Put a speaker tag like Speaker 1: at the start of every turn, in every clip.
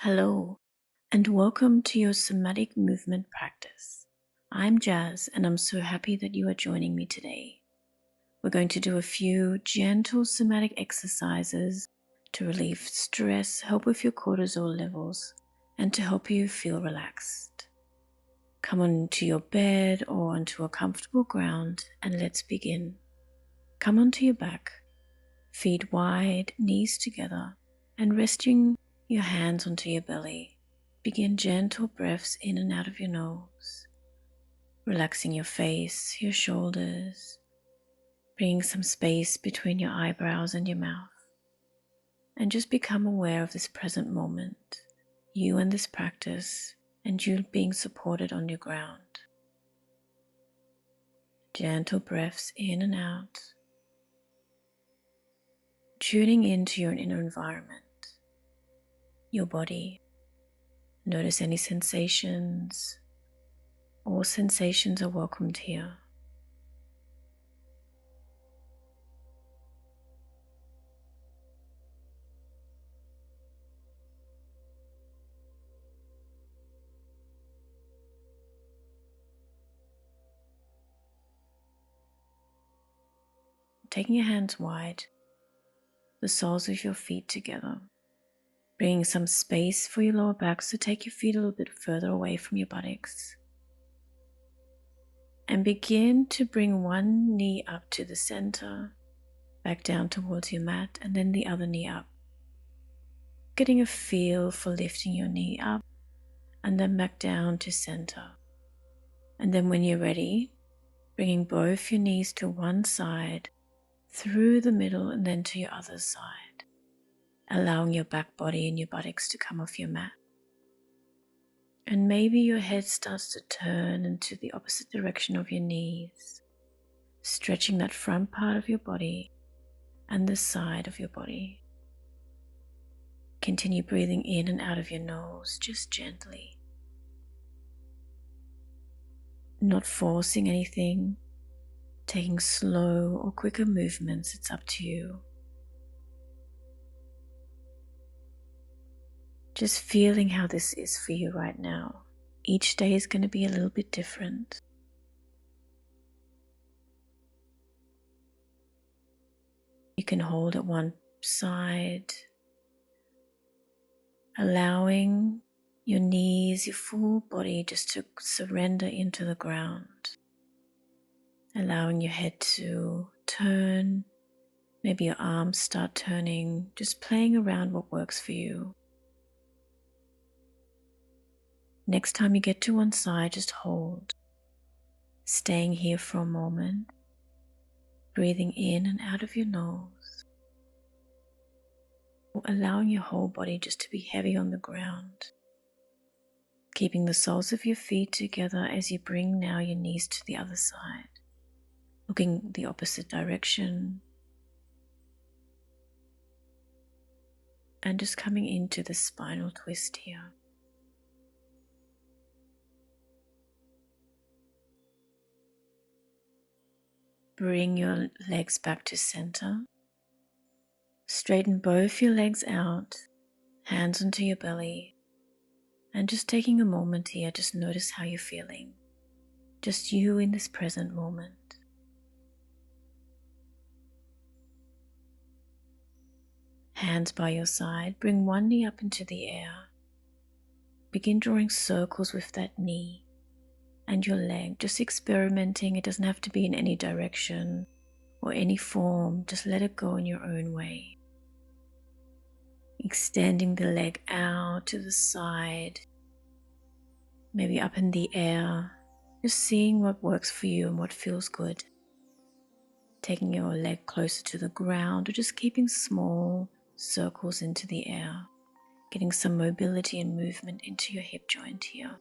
Speaker 1: Hello, and welcome to your somatic movement practice. I'm Jaz, and I'm so happy that you are joining me today. We're going to do a few gentle somatic exercises to relieve stress, help with your cortisol levels, and to help you feel relaxed. Come onto your bed or onto a comfortable ground, and let's begin. Come onto your back, feet wide, knees together, and resting your hands onto your belly. Begin gentle breaths in and out of your nose, relaxing your face, your shoulders, bringing some space between your eyebrows and your mouth. And just become aware of this present moment, you and this practice, and you being supported on your ground. Gentle breaths in and out, tuning into your inner environment, your body. Notice any sensations. All sensations are welcomed here. Taking your hands wide, the soles of your feet together, bringing some space for your lower back, so take your feet a little bit further away from your buttocks. And begin to bring one knee up to the center, back down towards your mat, and then the other knee up. Getting a feel for lifting your knee up and then back down to center. And then when you're ready, bringing both your knees to one side, through the middle, and then to your other side, allowing your back body and your buttocks to come off your mat. And maybe your head starts to turn into the opposite direction of your knees, stretching that front part of your body and the side of your body. Continue breathing in and out of your nose, just gently. Not forcing anything, taking slow or quicker movements, it's up to you. Just feeling how this is for you right now. Each day is going to be a little bit different. You can hold at one side, allowing your knees, your full body just to surrender into the ground. Allowing your head to turn, maybe your arms start turning, just playing around what works for you. Next time you get to one side, just hold, staying here for a moment, breathing in and out of your nose, allowing your whole body just to be heavy on the ground, keeping the soles of your feet together as you bring now your knees to the other side, looking the opposite direction, and just coming into the spinal twist here. Bring your legs back to center. Straighten both your legs out, hands onto your belly, and just taking a moment here, just notice how you're feeling. Just you in this present moment. Hands by your side, bring one knee up into the air. Begin drawing circles with that knee and your leg, just experimenting. It doesn't have to be in any direction or any form, just let it go in your own way. Extending the leg out to the side, maybe up in the air, just seeing what works for you and what feels good. Taking your leg closer to the ground or just keeping small circles into the air, getting some mobility and movement into your hip joint here.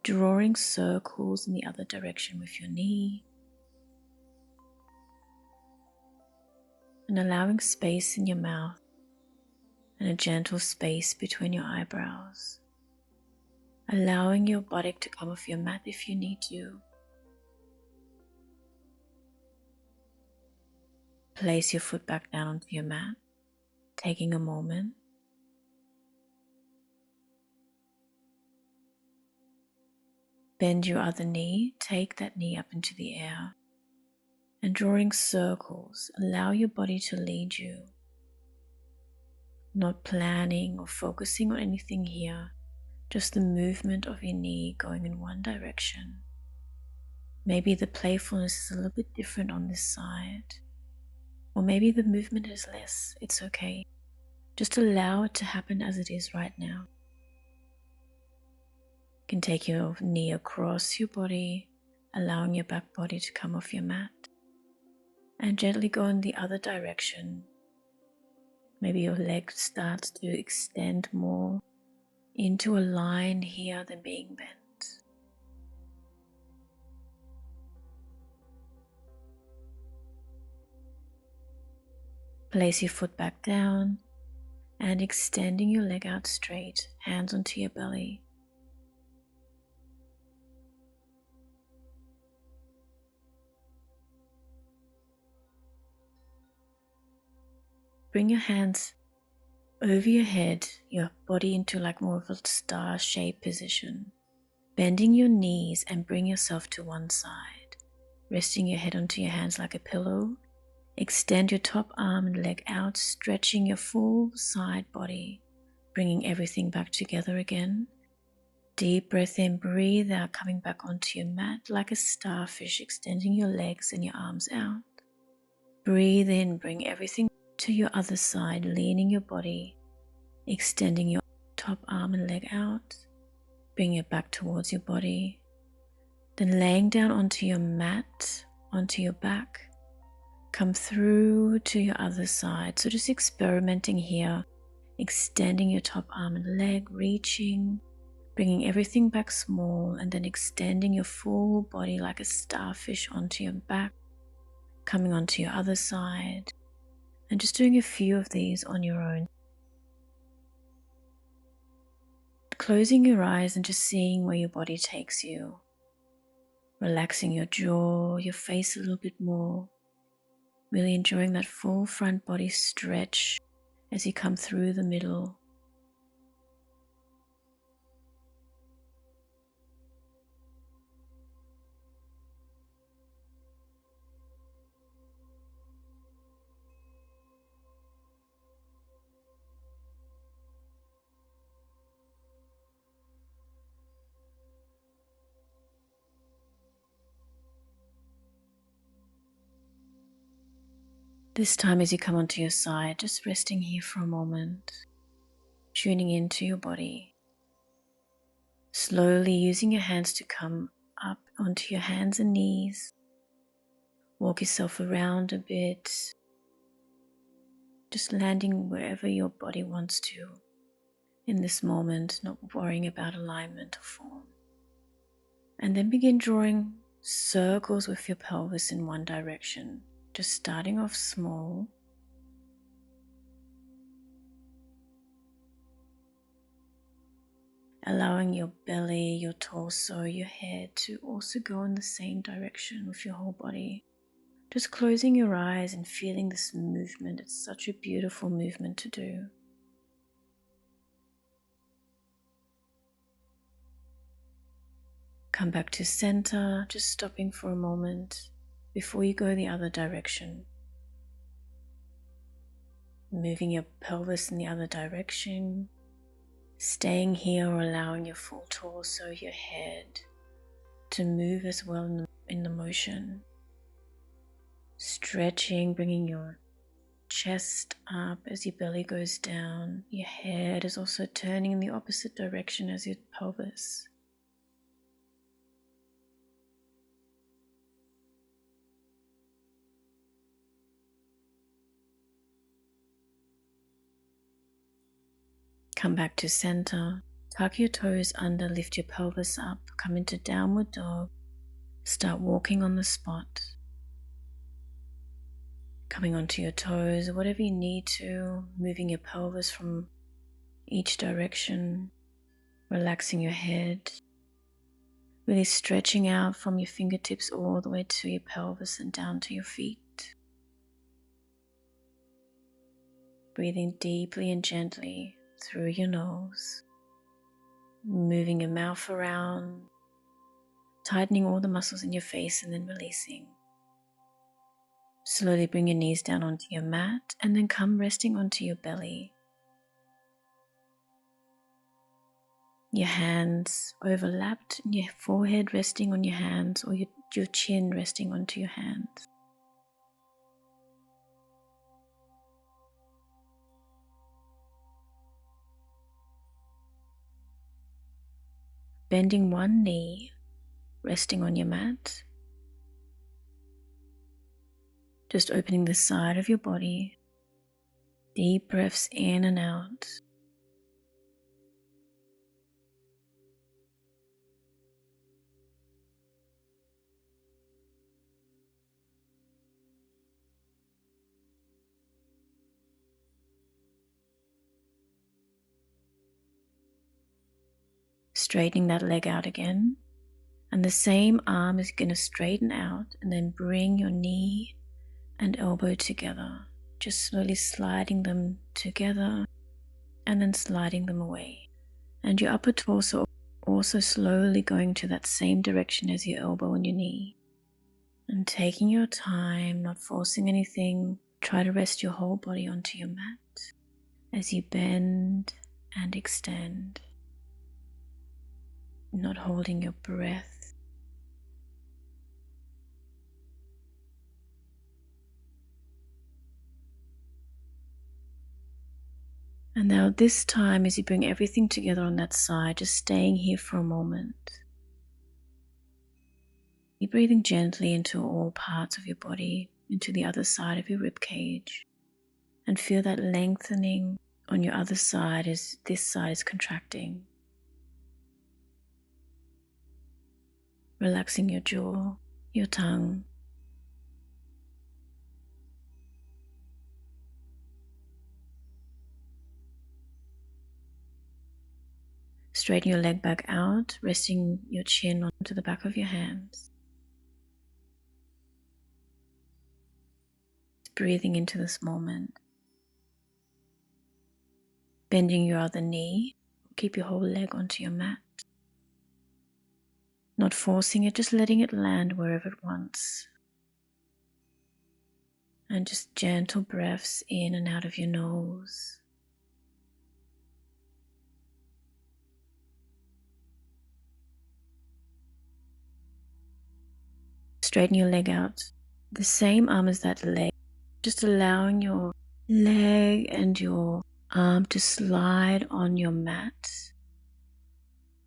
Speaker 1: Drawing circles in the other direction with your knee, and allowing space in your mouth and a gentle space between your eyebrows. Allowing your buttock to come off your mat if you need to. Place your foot back down onto your mat, taking a moment. Bend your other knee, take that knee up into the air, and drawing circles, allow your body to lead you. Not planning or focusing on anything here, just the movement of your knee going in one direction. Maybe the playfulness is a little bit different on this side, or maybe the movement is less. It's okay. Just allow it to happen as it is right now. You can take your knee across your body, allowing your back body to come off your mat, and gently go in the other direction. Maybe your leg starts to extend more into a line here than being bent. Place your foot back down and extending your leg out straight, hands onto your belly. Bring your hands over your head, your body into like more of a star-shaped position. Bending your knees and bring yourself to one side. Resting your head onto your hands like a pillow. Extend your top arm and leg out, stretching your full side body, bringing everything back together again. Deep breath in, breathe out, coming back onto your mat like a starfish, extending your legs and your arms out. Breathe in, bring everything to your other side, leaning your body, extending your top arm and leg out. Bring it back towards your body. Then laying down onto your mat, onto your back. Come through to your other side. So just experimenting here, extending your top arm and leg, reaching, bringing everything back small, and then extending your full body like a starfish onto your back, coming onto your other side, and just doing a few of these on your own. Closing your eyes and just seeing where your body takes you. Relaxing your jaw, your face a little bit more. Really enjoying that full front body stretch as you come through the middle. This time as you come onto your side, just resting here for a moment, tuning into your body. Slowly using your hands to come up onto your hands and knees. Walk yourself around a bit, just landing wherever your body wants to in this moment, not worrying about alignment or form. And then begin drawing circles with your pelvis in one direction, just starting off small. Allowing your belly, your torso, your head to also go in the same direction with your whole body. Just closing your eyes and feeling this movement. It's such a beautiful movement to do. Come back to center, just stopping for a moment before you go the other direction. Moving your pelvis in the other direction. Staying here or allowing your full torso, your head to move as well in the motion. Stretching, bringing your chest up as your belly goes down. Your head is also turning in the opposite direction as your pelvis. Come back to center. Tuck your toes under, lift your pelvis up, come into downward dog. Start walking on the spot. Coming onto your toes, whatever you need to, moving your pelvis from each direction, relaxing your head, really stretching out from your fingertips all the way to your pelvis and down to your feet. Breathing deeply and gently through your nose, moving your mouth around, tightening all the muscles in your face and then releasing. Slowly bring your knees down onto your mat and then come resting onto your belly. Your hands overlapped, and your forehead resting on your hands, or your chin resting onto your hands. Bending one knee, resting on your mat. Just opening the side of your body. Deep breaths in and out. Straightening that leg out again. And the same arm is going to straighten out and then bring your knee and elbow together. Just slowly sliding them together and then sliding them away. And your upper torso also slowly going to that same direction as your elbow and your knee. And taking your time, not forcing anything, try to rest your whole body onto your mat as you bend and extend, not holding your breath. And now this time, as you bring everything together on that side, just staying here for a moment. You're breathing gently into all parts of your body, into the other side of your rib cage, and feel that lengthening on your other side as this side is contracting. Relaxing your jaw, your tongue. Straighten your leg back out, resting your chin onto the back of your hands. Breathing into this moment. Bending your other knee. Keep your whole leg onto your mat. Not forcing it, just letting it land wherever it wants. And just gentle breaths in and out of your nose. Straighten your leg out. The same arm as that leg. Just allowing your leg and your arm to slide on your mat.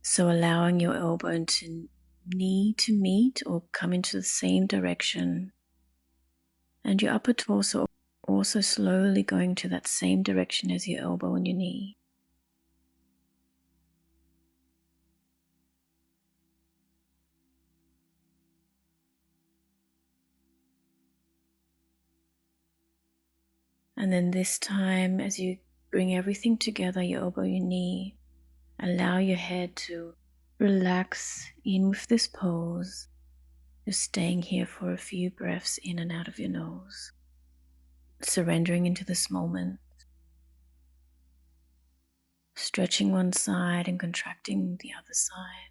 Speaker 1: So allowing your elbow and knee to meet or come into the same direction. And your upper torso also slowly going to that same direction as your elbow and your knee. And then this time, as you bring everything together, your elbow, your knee, allow your head to relax in with this pose. Just staying here for a few breaths in and out of your nose. Surrendering into this moment. Stretching one side and contracting the other side.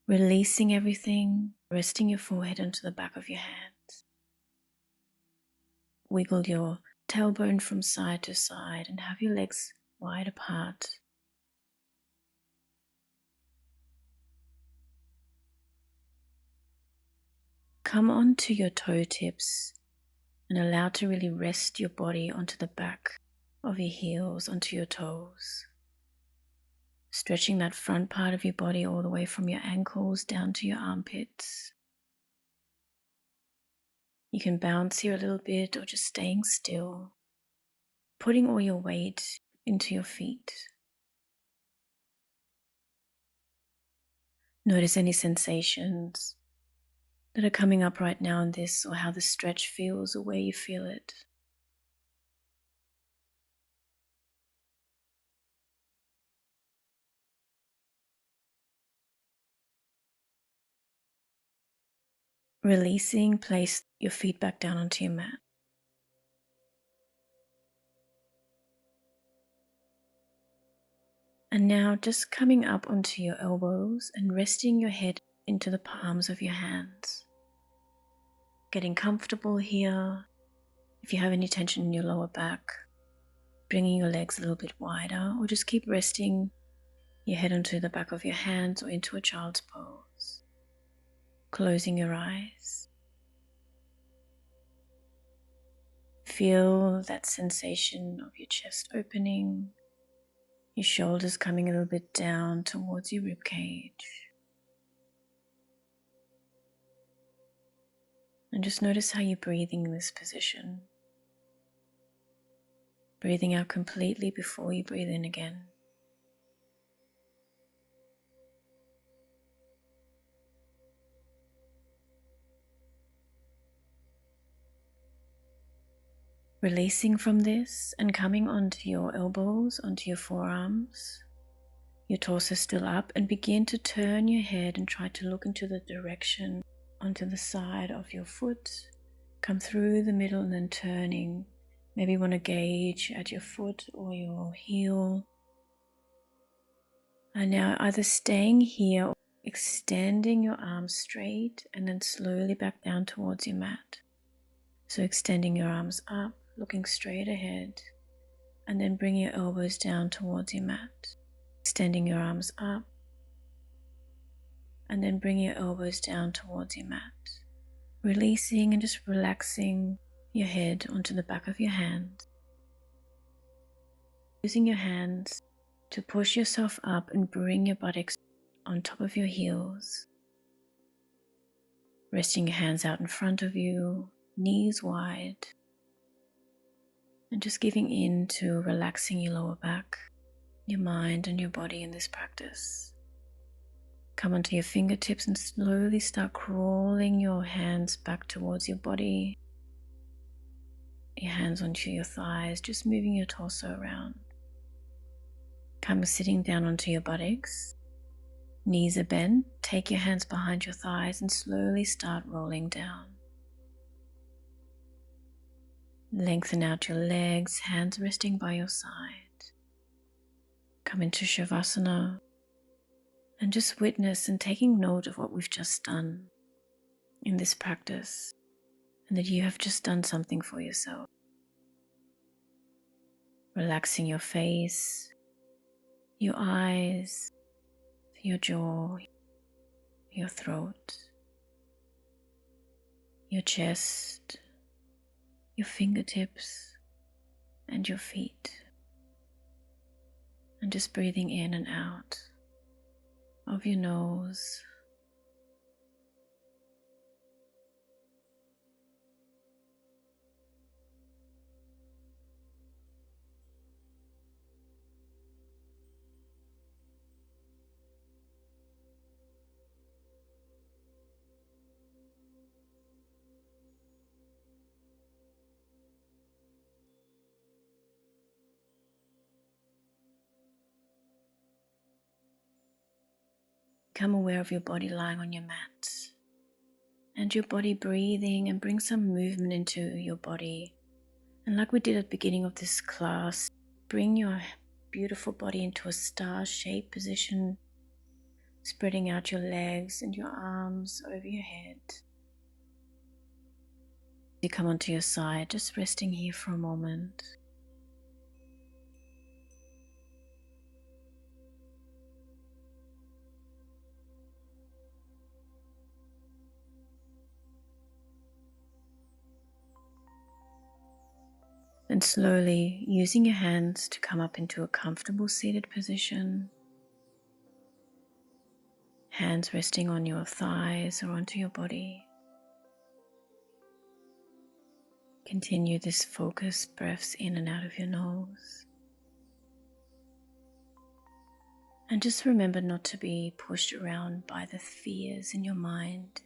Speaker 1: Releasing everything, resting your forehead onto the back of your hands. Wiggle your tailbone from side to side and have your legs wide apart. Come onto your toe tips and allow to really rest your body onto the back of your heels, onto your toes. Stretching that front part of your body all the way from your ankles down to your armpits. You can bounce here a little bit or just staying still. Putting all your weight into your feet. Notice any sensations that are coming up right now in this, or how the stretch feels or where you feel it. Releasing, place your feet back down onto your mat. And now just coming up onto your elbows and resting your head into the palms of your hands. Getting comfortable here. If you have any tension in your lower back, bringing your legs a little bit wider, or just keep resting your head onto the back of your hands or into a child's pose. Closing your eyes. Feel that sensation of your chest opening, your shoulders coming a little bit down towards your rib cage. And just notice how you're breathing in this position. Breathing out completely before you breathe in again. Releasing from this and coming onto your elbows, onto your forearms, your torso still up, and begin to turn your head and try to look into the direction onto the side of your foot. Come through the middle and then turning. Maybe you want to gauge at your foot or your heel. And now either staying here or extending your arms straight and then slowly back down towards your mat. So extending your arms up, looking straight ahead, and then bring your elbows down towards your mat. Extending your arms up, and then bring your elbows down towards your mat. Releasing and just relaxing your head onto the back of your hand. Using your hands to push yourself up and bring your buttocks on top of your heels. Resting your hands out in front of you, knees wide. And just giving in to relaxing your lower back, your mind and your body in this practice. Come onto your fingertips and slowly start crawling your hands back towards your body. Your hands onto your thighs, just moving your torso around. Come sitting down onto your buttocks. Knees are bent. Take your hands behind your thighs and slowly start rolling down. Lengthen out your legs, hands resting by your side. Come into Shavasana and just witness and taking note of what we've just done in this practice, and that you have just done something for yourself. Relaxing your face, your eyes, your jaw, your throat, your chest, your fingertips, and your feet. And just breathing in and out of your nose. Become aware of your body lying on your mat and your body breathing, and bring some movement into your body. And like we did at the beginning of this class, bring your beautiful body into a star-shaped position, spreading out your legs and your arms over your head. You come onto your side, just resting here for a moment. And slowly using your hands to come up into a comfortable seated position. Hands resting on your thighs or onto your body. Continue this focused breaths in and out of your nose. And just remember not to be pushed around by the fears in your mind.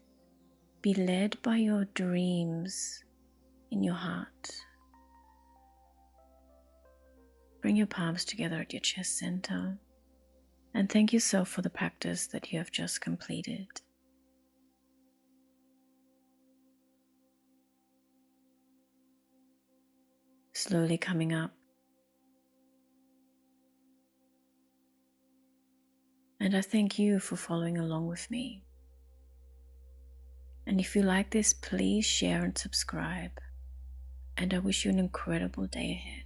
Speaker 1: Be led by your dreams in your heart. Bring your palms together at your chest center and thank yourself for the practice that you have just completed. slowly coming up. And I thank you for following along with me. And if you like this, please share and subscribe. And I wish you an incredible day ahead.